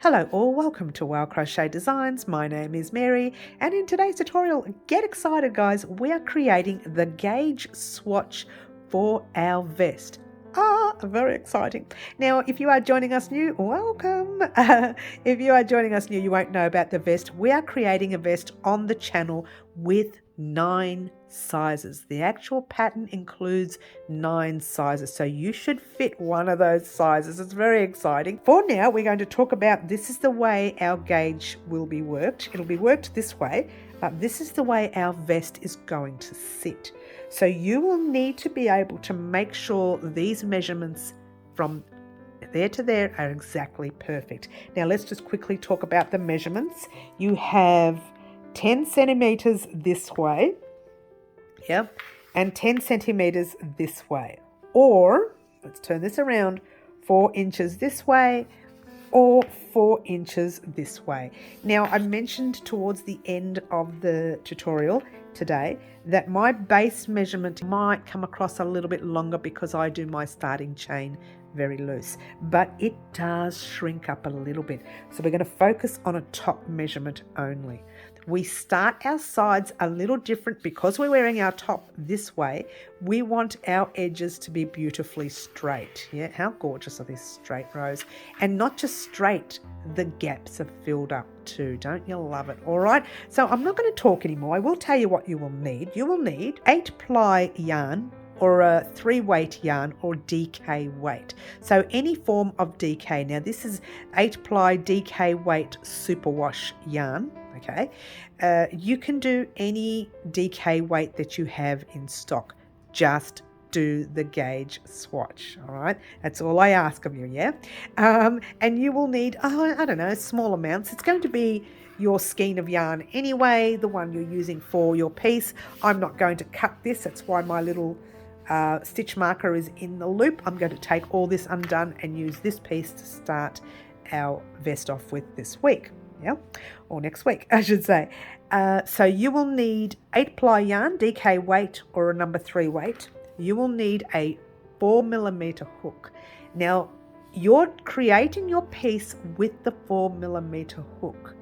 Hello all, welcome to Crochet Designs. My name is Mary, and in today's tutorial, get excited guys, we are creating the gauge swatch for our vest. Very exciting. Now, if you are joining us new, welcome. If you are joining us new, you won't know about the vest. We are creating a vest on the channel with 9 sizes. The actual pattern includes 9 sizes, so you should fit one of those sizes. It's very exciting. For now, we're going to talk about this is the way our gauge will be worked. It'll be worked this way, but this is the way our vest is going to sit. So you will need to be able to make sure these measurements from there to there are exactly perfect. Now let's just quickly talk about the measurements. You have 10 centimeters this way, and 10 centimeters this way, or let's turn this around, 4 inches this way or 4 inches this way. Now, I mentioned towards the end of the tutorial today that my base measurement might come across a little bit longer because I do my starting chain very loose, but it does shrink up a little bit. So we're going to focus on a top measurement only. We start our sides a little different because we're wearing our top this way. We want our edges to be beautifully straight. Yeah, how gorgeous are these straight rows? And not just straight, the gaps are filled up too. Don't you love it? All right, so I'm not going to talk anymore. I will tell you what you will need. You will need 8-ply yarn, or a 3-weight yarn, or DK weight. So any form of DK. Now this is 8-ply DK weight superwash yarn. Okay, you can do any DK weight that you have in stock. Just do the gauge swatch. All right, that's all I ask of you. Yeah, and you will need I don't know, small amounts. It's going to be your skein of yarn anyway, the one you're using for your piece. I'm not going to cut this. That's why my little stitch marker is in the loop. I'm going to take all this undone and use this piece to start our vest off with this week. Yeah, or next week I should say. So you will need 8-ply yarn, DK weight, or a number 3 weight. You will need a 4mm hook. Now you're creating your piece with the 4mm hook.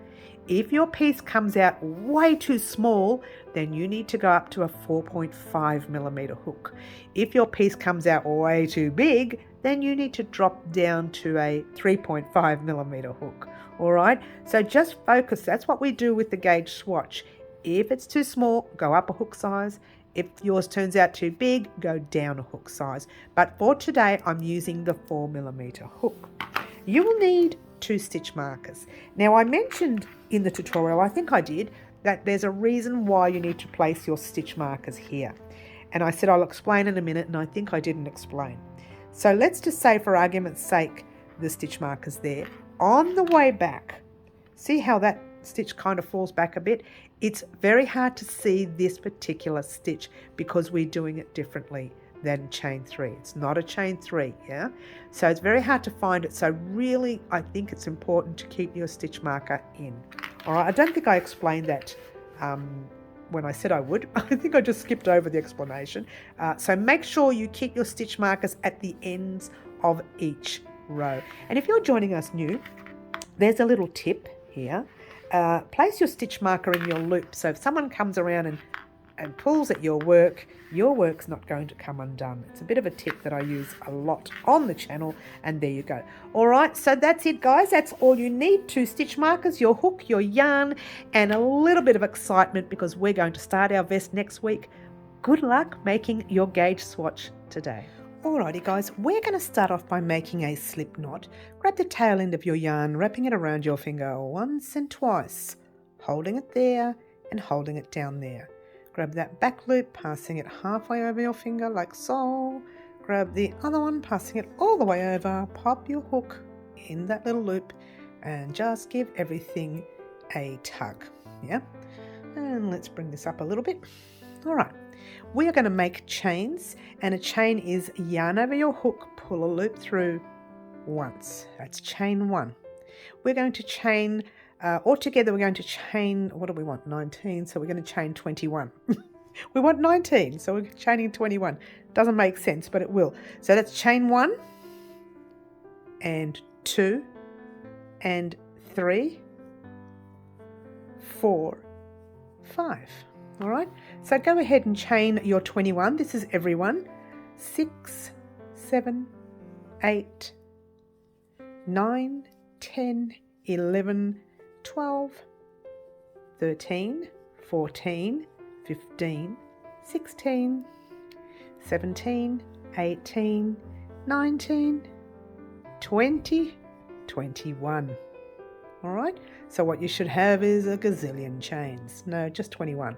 If your piece comes out way too small, then you need to go up to a 4.5mm hook. If your piece comes out way too big, then you need to drop down to a 3.5mm hook. All right, so just focus. That's what we do with the gauge swatch. If it's too small, go up a hook size. If yours turns out too big, go down a hook size. But for today, I'm using the 4mm hook. You will need 2 stitch markers. Now I mentioned in the tutorial, I think I did, that there's a reason why you need to place your stitch markers here. And I said I'll explain in a minute, and I think I didn't explain. So let's just say, for argument's sake, the stitch markers there. On the way back, see how that stitch kind of falls back a bit? It's very hard to see this particular stitch because we're doing it differently than chain 3. It's not a chain 3, yeah? So it's very hard to find it. So really, I think it's important to keep your stitch marker in. All right, I don't think I explained that when I said I would. I think I just skipped over the explanation. So make sure you keep your stitch markers at the ends of each row. And if you're joining us new, there's a little tip here. Place your stitch marker in your loop, so if someone comes around and pulls at your work's not going to come undone. It's a bit of a tip that I use a lot on the channel, and there you go. All right, so that's it guys. That's all you need. 2 stitch markers, your hook, your yarn, and a little bit of excitement because we're going to start our vest next week. Good luck making your gauge swatch today. Alrighty guys, we're going to start off by making a slip knot. Grab the tail end of your yarn, wrapping it around your finger once and twice, holding it there and holding it down there. Grab that back loop, passing it halfway over your finger like so. Grab the other one, passing it all the way over, pop your hook in that little loop and just give everything a tug. Yeah, and let's bring this up a little bit. All right. We are going to make chains, and a chain is yarn over your hook, pull a loop through once. That's chain 1. We're going to chain, altogether we're going to chain, what do we want, 19, so we're going to chain 21. We want 19, so we're chaining 21. Doesn't make sense, but it will. So that's chain 1 and 2 and 3, 4, 5. All right, so go ahead and chain your 21. This is every one. 6, 7, 8, 9, 10, 11, 12, 13, 14, 15, 16, 17, 18, 19, 20, 21. All right, so what you should have is a gazillion chains. No, just 21.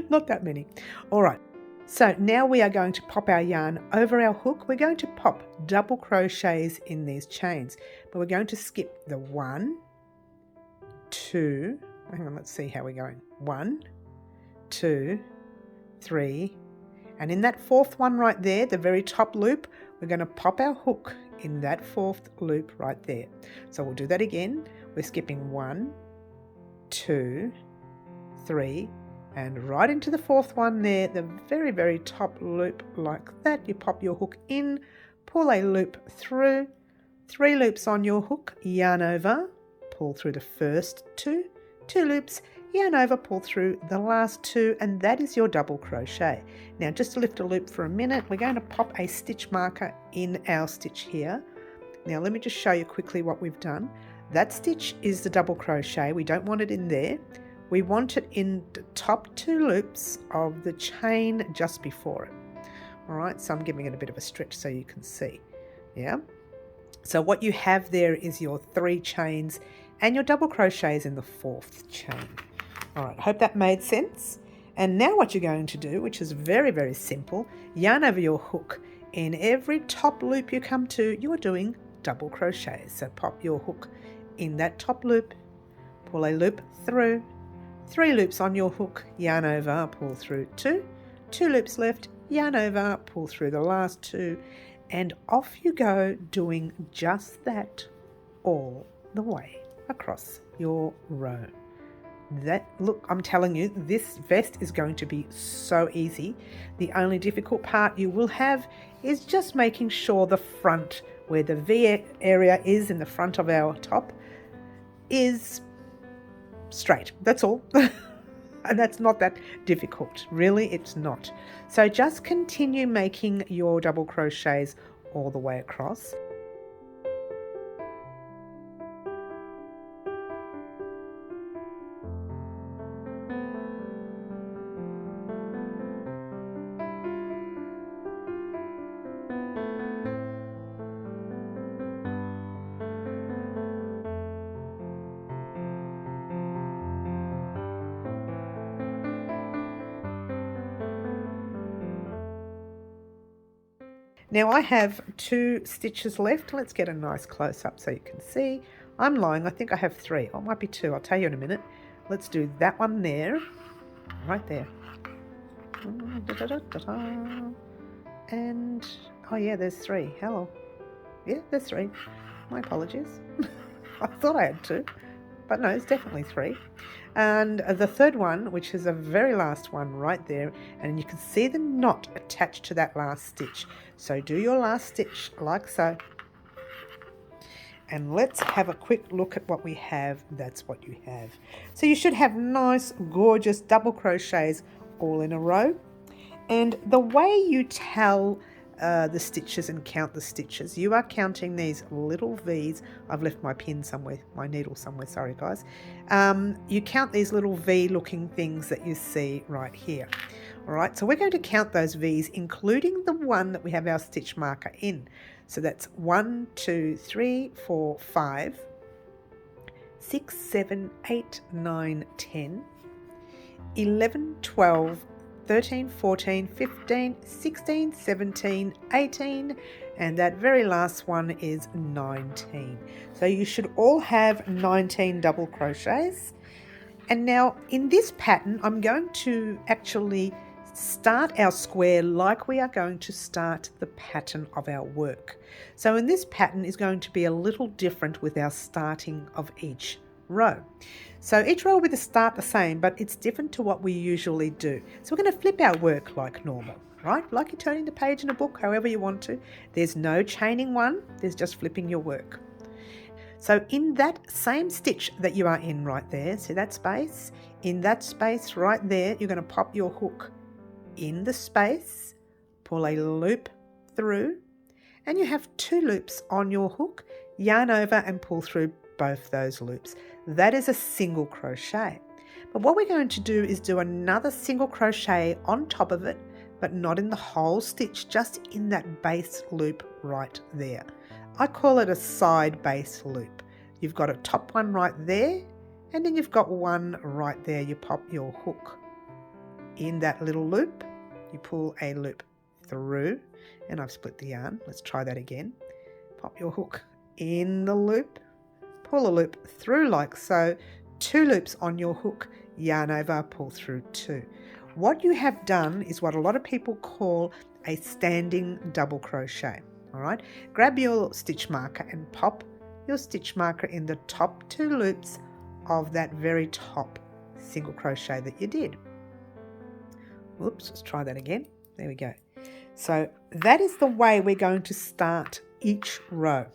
Not that many. All right, so now we are going to pop our yarn over our hook. We're going to pop double crochets in these chains, but we're going to skip the 1, 2, hang on, let's see how we're going. 1, 2, 3, and in that fourth one right there, the very top loop, we're going to pop our hook in that fourth loop right there. So we'll do that again. We're skipping 1, 2, 3, and right into the fourth one there, the very, very top loop like that. You pop your hook in, pull a loop through, 3 loops on your hook, yarn over, pull through the first 2, 2 loops, yarn over, pull through the last 2, and that is your double crochet. Now just to lift a loop for a minute, we're going to pop a stitch marker in our stitch here. Now let me just show you quickly what we've done. That stitch is the double crochet. We don't want it in there. We want it in the top 2 loops of the chain just before it. All right, so I'm giving it a bit of a stretch so you can see. Yeah. So what you have there is your 3 chains and your double crochets in the 4th chain. All right, hope that made sense. And now what you're going to do, which is very, very simple, yarn over your hook. In every top loop you come to, you're doing double crochets. So pop your hook in that top loop, pull a loop through, 3 loops on your hook, yarn over, pull through 2, 2 loops left, yarn over, pull through the last 2, and off you go doing just that all the way across your row. Look, I'm telling you, this vest is going to be so easy. The only difficult part you will have is just making sure the front, where the V area is in the front of our top, is straight. That's all. And that's not that difficult. Really, it's not. So just continue making your double crochets all the way across. Now I have 2 stitches left. Let's get a nice close up so you can see. I'm lying, I think I have 3. Oh, it might be 2, I'll tell you in a minute. Let's do that one there, right there. And, oh yeah, there's 3. Hello. Yeah, there's 3. My apologies. I thought I had 2, but no, it's definitely 3. And the third one, which is the very last one right there, and you can see the knot attached to that last stitch. So do your last stitch like so. And let's have a quick look at what we have. That's what you have. So you should have nice, gorgeous double crochets all in a row. And the way you tell the stitches and count the stitches, you are counting these little V's. I've left my pin somewhere, my needle somewhere, sorry guys. You count these little V looking things that you see right here. All right, so we're going to count those V's, including the one that we have our stitch marker in. So that's 1, 2, 3, 4, 5, 6, 7, 8, 9, 10, 11, 12, 13, 14, 15, 16, 17, 18, and that very last one is 19. So you should all have 19 double crochets. And now in this pattern, I'm going to actually start our square like we are going to start the pattern of our work. So in this pattern is going to be a little different with our starting of each row. So each row will start the same, but it's different to what we usually do. So we're going to flip our work like normal, right? Like you're turning the page in a book, however you want to. There's no chaining one, there's just flipping your work. So in that same stitch that you are in right there, see that space? In that space right there, you're going to pop your hook in the space, pull a loop through, and you have 2 loops on your hook, yarn over and pull through both those loops. That is a single crochet. But what we're going to do is do another single crochet on top of it, but not in the whole stitch, just in that base loop right there. I call it a side base loop. You've got a top one right there, and then you've got one right there. You pop your hook in that little loop, you pull a loop through, and I've split the yarn. Let's try that again. Pop your hook in the loop, pull a loop through like so, 2 loops on your hook, yarn over, pull through 2. What you have done is what a lot of people call a standing double crochet. All right, grab your stitch marker and pop your stitch marker in the top 2 loops of that very top single crochet that you did. Whoops, let's try that again. There we go. So that is the way we're going to start each row.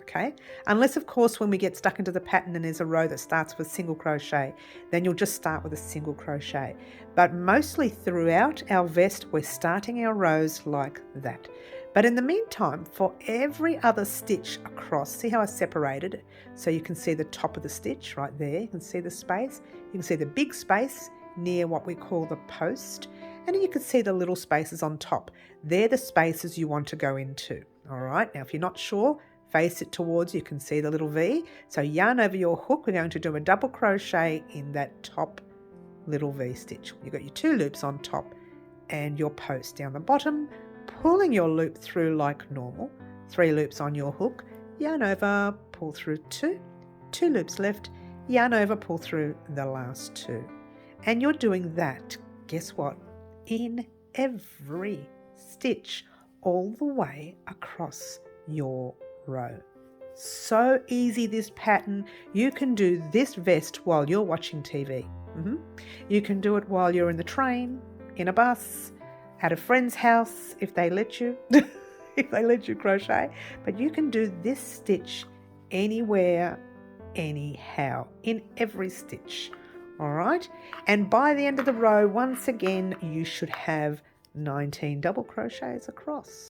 Okay, unless of course when we get stuck into the pattern and there's a row that starts with single crochet, then you'll just start with a single crochet. But mostly throughout our vest, we're starting our rows like that. But in the meantime, for every other stitch across, see how I separated it? So you can see the top of the stitch right there. You can see the space. You can see the big space near what we call the post. And then you can see the little spaces on top. They're the spaces you want to go into. All right, now if you're not sure, face it towards, you can see the little V. So yarn over your hook, we're going to do a double crochet in that top little V stitch. You've got your 2 loops on top and your post down the bottom, pulling your loop through like normal, 3 loops on your hook, yarn over, pull through 2, 2 loops left, yarn over, pull through the last 2. And you're doing that, guess what, in every stitch all the way across your row. So easy, this pattern. You can do this vest while you're watching TV. You can do it while you're in the train, in a bus, at a friend's house if they let you, if they let you crochet. But you can do this stitch anywhere, anyhow, in every stitch. All right, and by the end of the row, once again, you should have 19 double crochets across.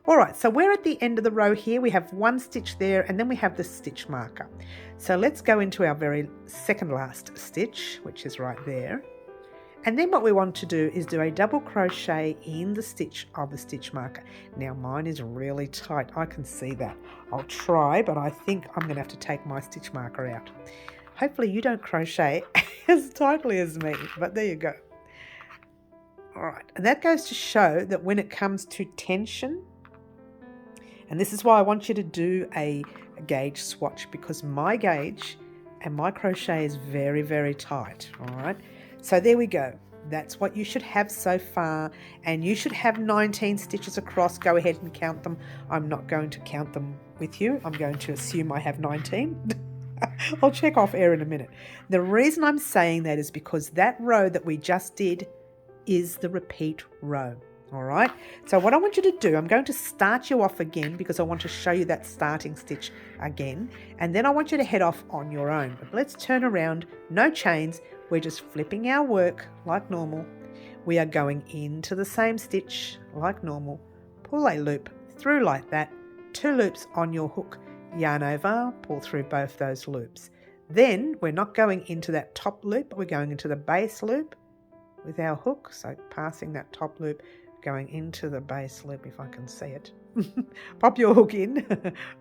All right, so we're at the end of the row here. We have 1 stitch there, and then we have the stitch marker. So let's go into our very second last stitch, which is right there. And then what we want to do is do a double crochet in the stitch of the stitch marker. Now mine is really tight, I can see that. I'll try, but I think I'm gonna have to take my stitch marker out. Hopefully you don't crochet as tightly as me, but there you go. All right, and that goes to show that when it comes to tension, and this is why I want you to do a gauge swatch, because my gauge and my crochet is very, very tight. All right, so there we go. That's what you should have so far, and you should have 19 stitches across. Go ahead and count them. I'm not going to count them with you. I'm going to assume I have 19. I'll check off air in a minute. The reason I'm saying that is because that row that we just did is the repeat row. All right, so what I want you to do, I'm going to start you off again because I want to show you that starting stitch again, and then I want you to head off on your own. But let's turn around, no chains, we're just flipping our work like normal. We are going into the same stitch like normal, pull a loop through like that, 2 loops on your hook, yarn over, pull through both those loops. Then we're not going into that top loop, but we're going into the base loop with our hook, so passing that top loop, going into the base loop, if I can see it. Pop your hook in,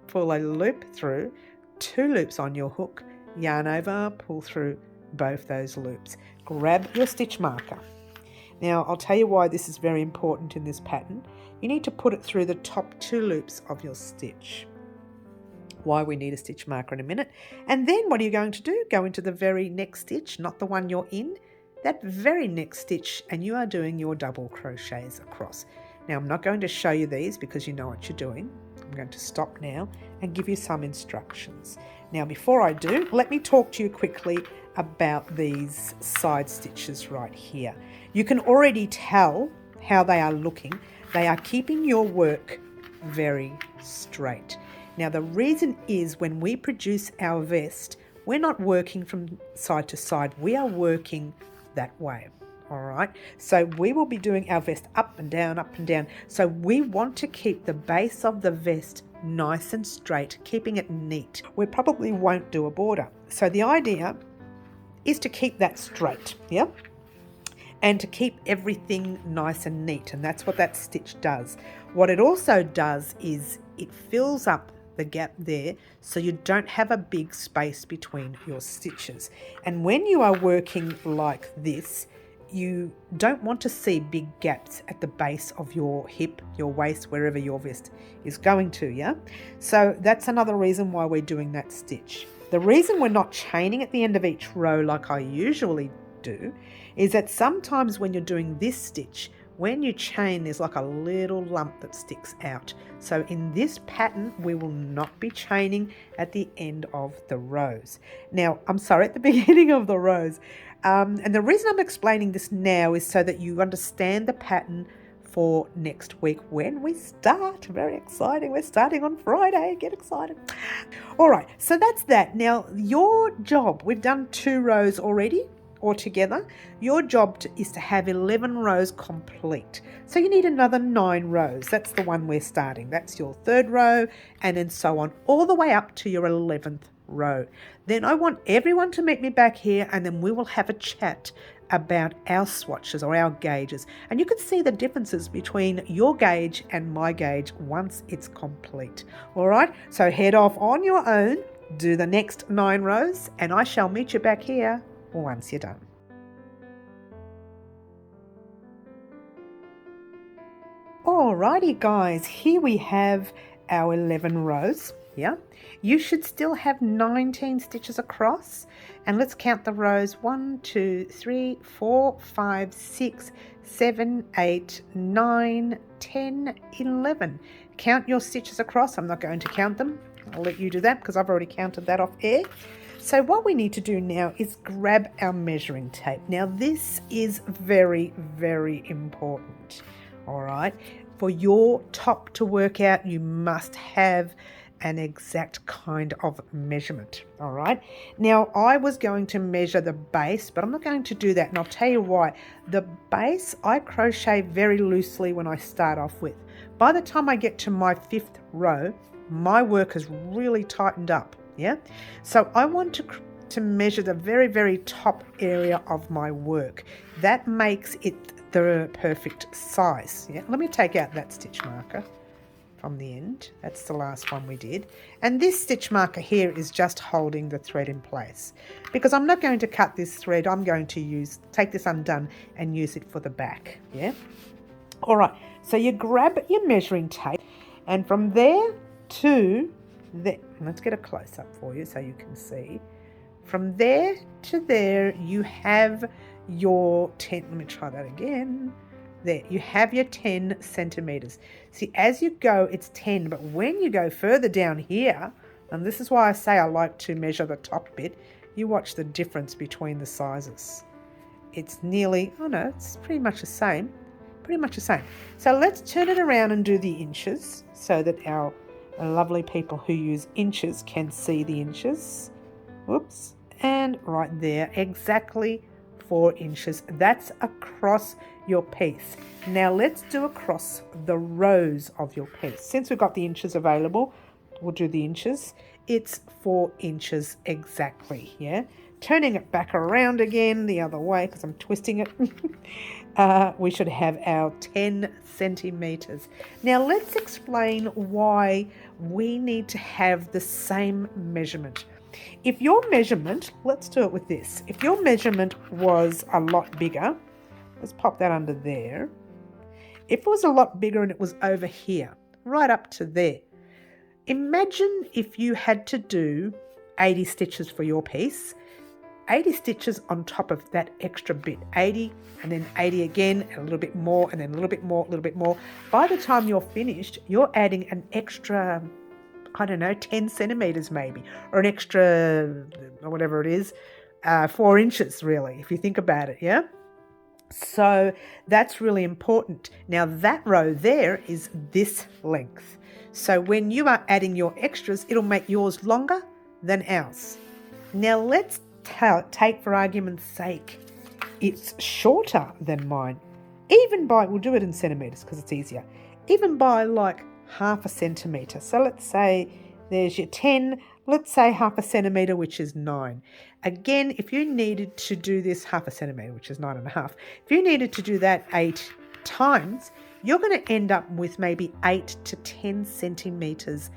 pull a loop through, 2 loops on your hook, yarn over, pull through both those loops. Grab your stitch marker. Now I'll tell you why this is very important in this pattern. You need to put it through the top 2 loops of your stitch. Why we need a stitch marker in a minute. And then what are you going to do? Go into the very next stitch, not the one you're in, that very next stitch, and you are doing your double crochets across. Now I'm not going to show you these because you know what you're doing. I'm going to stop now and give you some instructions. Now before I do, let me talk to you quickly about these side stitches right here. You can already tell how they are looking. They are keeping your work very straight. Now the reason is when we produce our vest, we're not working from side to side, we are working that way. All right, so we will be doing our vest up and down, up and down. So we want to keep the base of the vest nice and straight, keeping it neat. We probably won't do a border. So the idea is to keep that straight, yeah? And to keep everything nice and neat, and that's what that stitch does. What it also does is it fills up the gap there so you don't have a big space between your stitches. And when you are working like this, you don't want to see big gaps at the base of your hip, your waist, wherever your vest is going to, yeah? So that's another reason why we're doing that stitch. The reason we're not chaining at the end of each row like I usually do is that sometimes when you're doing this stitch, when you chain, there's like a little lump that sticks out. So in this pattern, we will not be chaining at the end of the rows. Now, I'm sorry, at the beginning of the rows. And the reason I'm explaining this now is so that you understand the pattern for next week when we start. Very exciting. We're starting on Friday. Get excited. All right, so that's that. Now, your job, we've done 2 rows already. Altogether, your job is to have 11 rows complete. So you need another 9 rows. That's the one we're starting. That's your 3rd row, and then so on, all the way up to your 11th row. Then I want everyone to meet me back here, and then we will have a chat about our swatches or our gauges. And you can see the differences between your gauge and my gauge once it's complete. All right, so head off on your own, do the next 9 rows, and I shall meet you back here once you're done. Alrighty guys, here we have our 11 rows. Yeah, you should still have 19 stitches across, and let's count the rows. 1, 2, 3, 4, 5, 6, 7, 8, 9, 10, 11. Count your stitches across. I'm not going to count them. I'll let you do that because I've already counted that off air. So what we need to do now is grab our measuring tape. Now this is very, very important. All right, for your top to work out, you must have an exact kind of measurement. All right, now I was going to measure the base, but I'm not going to do that, and I'll tell you why. The base I crochet very loosely when I start off with. By the time I get to my 5th row, my work has really tightened up. Yeah, so I want to measure the very, very top area of my work. That makes it the perfect size. Yeah, let me take out that stitch marker from the end. That's the last one we did. And this stitch marker here is just holding the thread in place. Because I'm not going to cut this thread, I'm going to take this undone and use it for the back. Yeah. All right, so you grab your measuring tape, and from there to there, let's get a close-up for you so you can see. From there to there, you have your 10, let me try that again. There, you have your 10 centimeters. See, as you go, it's 10, but when you go further down here, and this is why I say I like to measure the top bit, you watch the difference between the sizes. It's nearly, oh no, it's pretty much the same. Pretty much the same. So let's turn it around and do the inches so that our lovely people who use inches can see the inches. Whoops. And right there, exactly 4 inches. That's across your piece. Now let's do across the rows of your piece. Since we've got the inches available, we'll do the inches. It's 4 inches exactly, yeah? Turning it back around again the other way because I'm twisting it. We should have our 10 centimeters. Now let's explain why we need to have the same measurement. If your measurement, let's do it with this. If your measurement was a lot bigger, let's pop that under there. If it was a lot bigger and it was over here, right up to there, imagine if you had to do 80 stitches for your piece, 80 stitches on top of that extra bit, 80 and then 80 again, and a little bit more, and then a little bit more, a little bit more. By the time you're finished, you're adding an extra, I don't know, 10 centimeters maybe, or an extra, or whatever it is, 4 inches really, if you think about it, yeah? So that's really important. Now that row there is this length. So when you are adding your extras, it'll make yours longer than ours. Now let's take, for argument's sake, it's shorter than mine. Even by, we'll do it in centimeters because it's easier, even by like half a centimeter. So let's say there's your 10, let's say half a centimeter, which is 9. Again, if you needed to do this half a centimeter, which is 9.5, if you needed to do that 8 times, you're going to end up with maybe 8 to 10 centimeters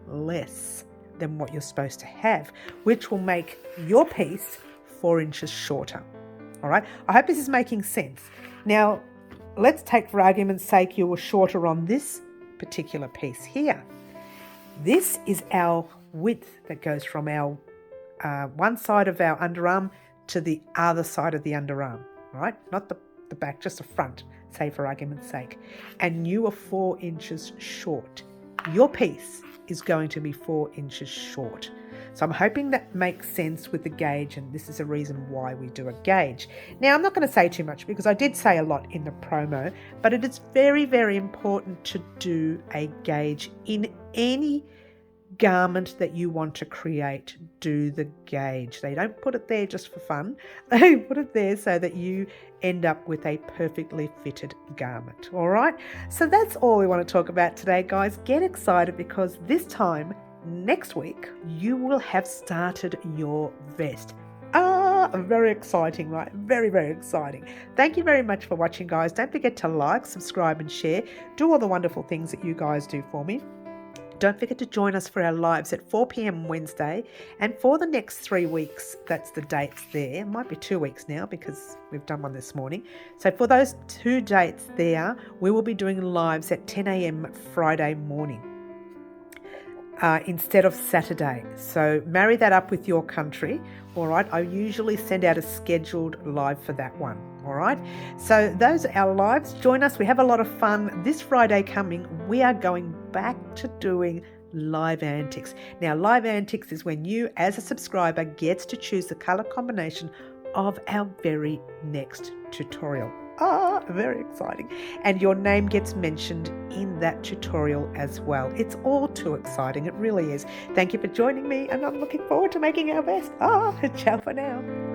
less than what you're supposed to have, which will make your piece 4 inches shorter. All right, I hope this is making sense. Now, let's take, for argument's sake, you were shorter on this particular piece here. This is our width that goes from our one side of our underarm to the other side of the underarm, right? Not the back, just the front, say for argument's sake. And you are 4 inches short. Your piece is going to be 4 inches short. So I'm hoping that makes sense with the gauge, and this is a reason why we do a gauge. Now, I'm not going to say too much because I did say a lot in the promo, but it is very, very important to do a gauge in any garment that you want to create. Do the gauge. They don't put it there just for fun. They put it there so that you end up with a perfectly fitted garment. All right, so that's all we want to talk about today, guys. Get excited because this time next week you will have started your vest. Very exciting, right? Very, very exciting. Thank you very much for watching, guys. Don't forget to like, subscribe and share. Do all the wonderful things that you guys do for me. Don't forget to join us for our lives at 4 p.m. Wednesday. And for the next 3 weeks, that's the dates there. It might be 2 weeks now because we've done one this morning. So for those 2 dates there, we will be doing lives at 10 a.m. Friday morning instead of Saturday. So marry that up with your country. All right. I usually send out a scheduled live for that one. All right. So those are our lives. Join us. We have a lot of fun. This Friday coming, we are going back to doing live antics. Now, live antics is when you, as a subscriber, gets to choose the color combination of our very next tutorial. Very exciting. And your name gets mentioned in that tutorial as well. It's all too exciting. It really is. Thank you for joining me, and I'm looking forward to making our best. Ciao for now.